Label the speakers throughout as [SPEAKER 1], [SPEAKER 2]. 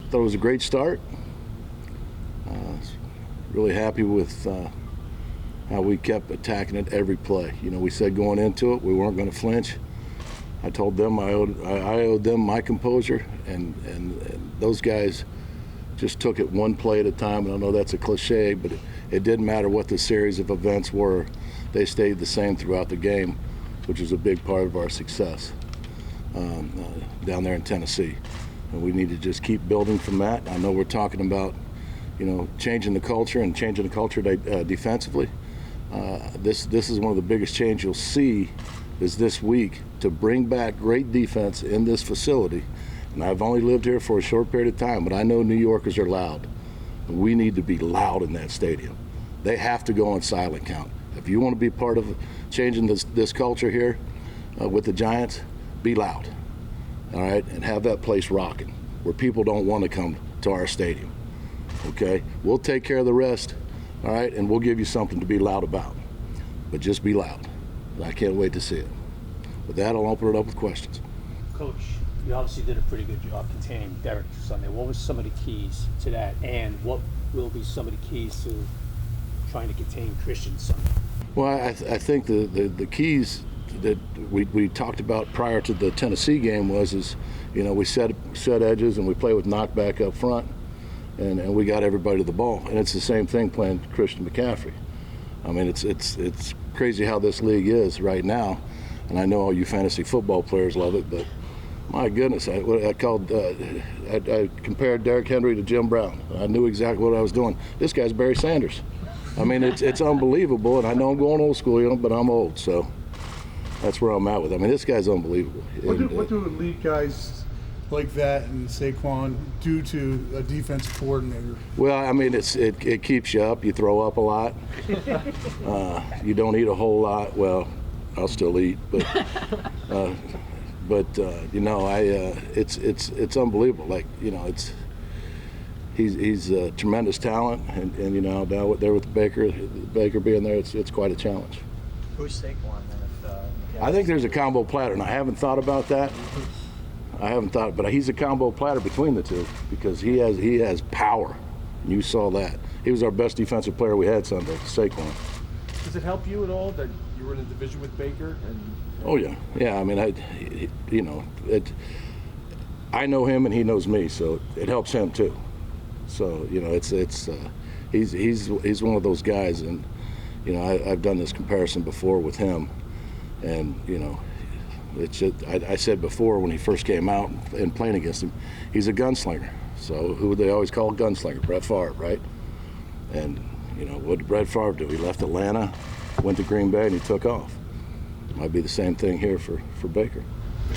[SPEAKER 1] thought it was a great start. Really happy with how we kept attacking it every play. You know, we said going into it we weren't going to flinch. I told them I owed them my composure, and those guys just took it one play at a time. And I know that's a cliche, but it didn't matter what the series of events were. They stayed the same throughout the game, which is a big part of our success down there in Tennessee. And we need to just keep building from that. I know we're talking about, you know, changing the culture defensively. This is one of the biggest changes you'll see is this week to bring back great defense in this facility. And I've only lived here for a short period of time, but I know New Yorkers are loud. And we need to be loud in that stadium. They have to go on silent count. If you want to be part of changing this culture here with the Giants, be loud, all right? And have that place rocking where people don't want to come to our stadium, okay? We'll take care of the rest, all right? And we'll give you something to be loud about. But just be loud. I can't wait to see it. With that, I'll open it up with questions.
[SPEAKER 2] Coach, you obviously did a pretty good job containing Derek Sunday. What was some of the keys to that, and what will be some of the keys to trying to contain Christian Sunday?
[SPEAKER 1] Well, I think the keys that we talked about prior to the Tennessee game is, you know, we set edges and we play with knockback up front, and we got everybody to the ball. And it's the same thing playing Christian McCaffrey. I mean, it's crazy how this league is right now, and I know all you fantasy football players love it, but my goodness, I compared Derrick Henry to Jim Brown. I knew exactly what I was doing. This guy's Barry Sanders. I mean, it's unbelievable, and I know I'm going old school, you know, but I'm old, so that's where I'm at with it. I mean, this guy's unbelievable.
[SPEAKER 3] What do elite guys like that and Saquon do to a defensive coordinator?
[SPEAKER 1] Well, I mean, it keeps you up. You throw up a lot. You don't eat a whole lot. Well, I'll still eat, but you know, it's unbelievable. Like, you know, he's a tremendous talent, and you know, now there with Baker being there, it's quite a challenge.
[SPEAKER 4] Who's Saquon then?
[SPEAKER 1] I think there's a combo platter, and I haven't thought about that. But he's a combo platter between the two because he has power. And you saw that. He was our best defensive player we had Sunday, Saquon.
[SPEAKER 5] Does it help you at all that you were in a division with Baker?
[SPEAKER 1] Oh yeah. I mean, I know him and he knows me, so it helps him too. So you know, he's one of those guys, and you know, I've done this comparison before with him, and you know. It's just, I said before when he first came out and playing against him, he's a gunslinger. So who they always call a gunslinger? Brett Favre, right? And you know, what did Brett Favre do? He left Atlanta, went to Green Bay, and he took off. Might be the same thing here for Baker.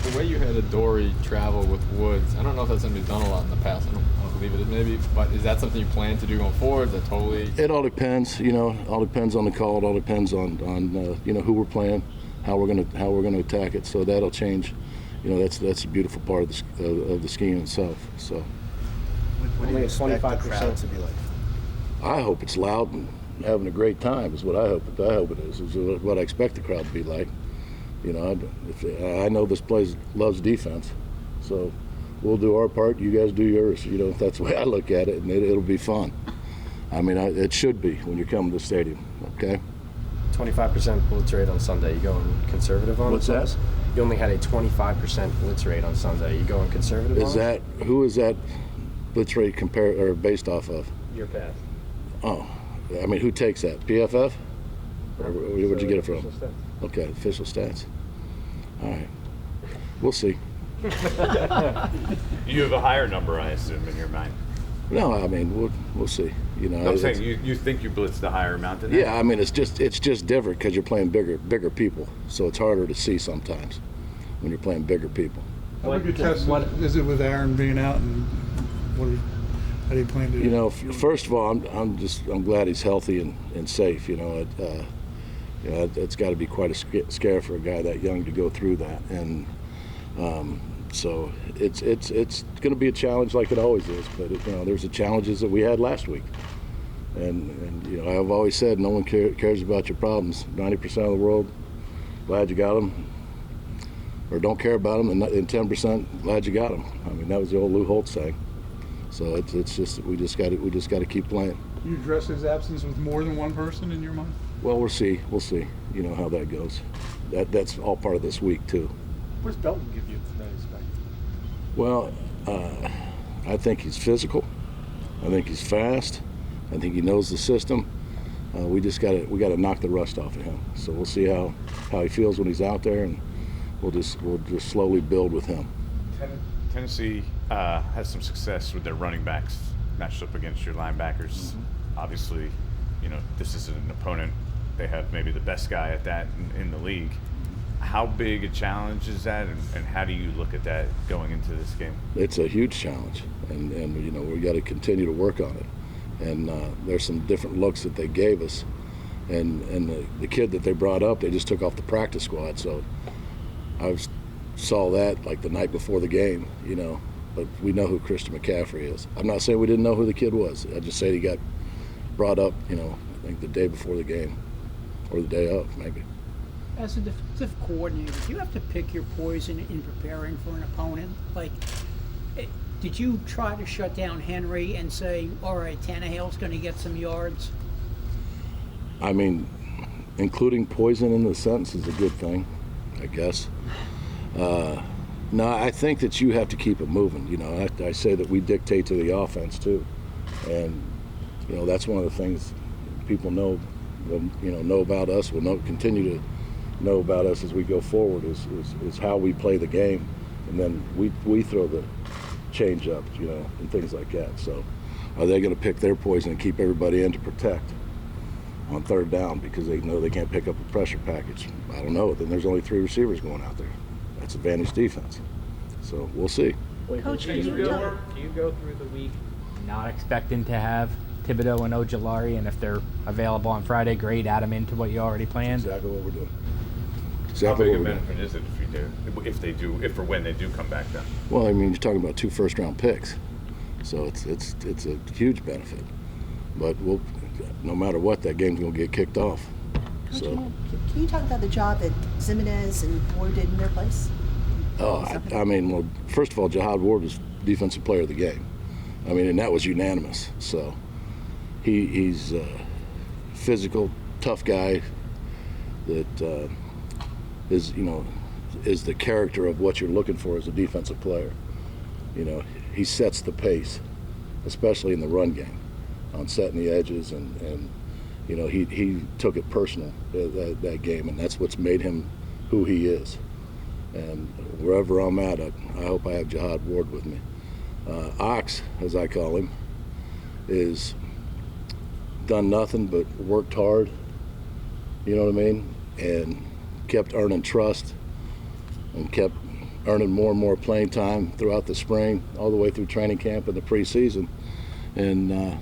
[SPEAKER 6] The way you had Adoree travel with Woods, I don't know if that's something you've done a lot in the past. I don't believe it is maybe, but is that something you plan to do going forward? Is that totally?
[SPEAKER 1] It all depends. You know, all depends on the call. It all depends on you know, who we're playing. How we're gonna attack it, so that'll change. You know, that's a beautiful part of the scheme itself. So,
[SPEAKER 4] What do you expect the crowd to be like?
[SPEAKER 1] I hope it's loud and having a great time. Is what I hope. I hope it is what I expect the crowd to be like. You know, I know this place loves defense, so we'll do our part. You guys do yours. You know, that's the way I look at it, and it'll be fun. I mean, it should be when you come to the stadium. Okay.
[SPEAKER 4] 25% blitz rate on Sunday. You going conservative on it?
[SPEAKER 1] What's that?
[SPEAKER 4] You only had a 25% blitz rate on Sunday. You going conservative on it?
[SPEAKER 1] Who is that blitz rate based off of?
[SPEAKER 4] Your path.
[SPEAKER 1] Oh, I mean, who takes that? PFF? Or where'd you get it from?
[SPEAKER 4] Official stats.
[SPEAKER 1] Okay, official stats. All right, we'll see.
[SPEAKER 7] You have a higher number, I assume, in your mind.
[SPEAKER 1] No, I mean, we'll see. You know,
[SPEAKER 7] I'm saying you think you blitzed a higher amount than that?
[SPEAKER 1] Yeah, I mean, it's just different because you're playing bigger people, so it's harder to see sometimes when you're playing bigger people.
[SPEAKER 3] How big a test is it with Aaron being out, and how do you plan to?
[SPEAKER 1] You know, first of all, I'm glad he's healthy and safe. You know, it's got to be quite a scare for a guy that young to go through that, and so it's going to be a challenge like it always is. But you know, there's the challenges that we had last week, and you know, I've always said no one cares about your problems. 90% of the world glad you got them, or don't care about them, and 10% glad you got them. I mean, that was the old Lou Holtz saying. So it's just we just got to keep playing.
[SPEAKER 3] You address his absence with more than one person in your mind?
[SPEAKER 1] Well, we'll see. You know how that goes. That's all part of this week too.
[SPEAKER 5] What does Belton give you today, Spike?
[SPEAKER 1] Well, I think he's physical. I think he's fast. I think he knows the system. We got to knock the rust off of him. So we'll see how he feels when he's out there, and we'll just slowly build with him.
[SPEAKER 7] Tennessee has some success with their running backs matched up against your linebackers.
[SPEAKER 1] Mm-hmm.
[SPEAKER 7] Obviously, you know, this is an opponent. They have maybe the best guy at that in the league. How big a challenge is that, and how do you look at that going into this game?
[SPEAKER 1] It's a huge challenge, and you know, we got to continue to work on it. And there's some different looks that they gave us, and the kid that they brought up, they just took off the practice squad. So I saw that like the night before the game, you know. But we know who Christian McCaffrey is. I'm not saying we didn't know who the kid was. I just said he got brought up, you know, I think the day before the game, or the day of, maybe.
[SPEAKER 8] As a defensive coordinator, do you have to pick your poison in preparing for an opponent? Like, did you try to shut down Henry and say, all right, Tannehill's going to get some yards? I
[SPEAKER 1] mean, including poison in the sentence is a good thing, I guess. No, I think that you have to keep it moving. You know, I say that we dictate to the offense too, and you know that's one of the things people know about us. Will continue to know about us as we go forward is how we play the game, and then we throw the change up, you know, and things like that. So, are they going to pick their poison and keep everybody in to protect on third down because they know they can't pick up a pressure package? I don't know. Then there's only 3 receivers going out there. That's advantage defense. So we'll see.
[SPEAKER 9] Coach, can you go through the week not expecting to have Thibodeau and Ojulari, and if they're available on Friday, great, add them into what you already planned?
[SPEAKER 1] Exactly what we're doing.
[SPEAKER 7] How big a benefit is it if or when they do come back then?
[SPEAKER 1] Well, I mean, you're talking about 2 first-round picks, so it's a huge benefit. But no matter what, that game's going to get kicked off.
[SPEAKER 10] Coach,
[SPEAKER 1] So,
[SPEAKER 10] can you talk about the job that Zimenez and Ward did in their place?
[SPEAKER 1] I mean, well, first of all, Jihad Ward was Defensive Player of the game. I mean, and that was unanimous. So he's a physical, tough guy that is the character of what you're looking for as a defensive player. You know, he sets the pace, especially in the run game, on setting the edges, and you know, he took it personal that game, and that's what's made him who he is. And wherever I'm at, I hope I have Jihad Ward with me. Ox, as I call him, is done nothing but worked hard, you know what I mean, and kept earning trust and kept earning more and more playing time throughout the spring, all the way through training camp and the preseason. And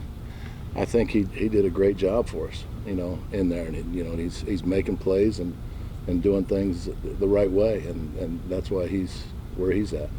[SPEAKER 1] I think he did a great job for us, you know, in there. And you know, he's making plays and doing things the right way, and that's why he's where he's at.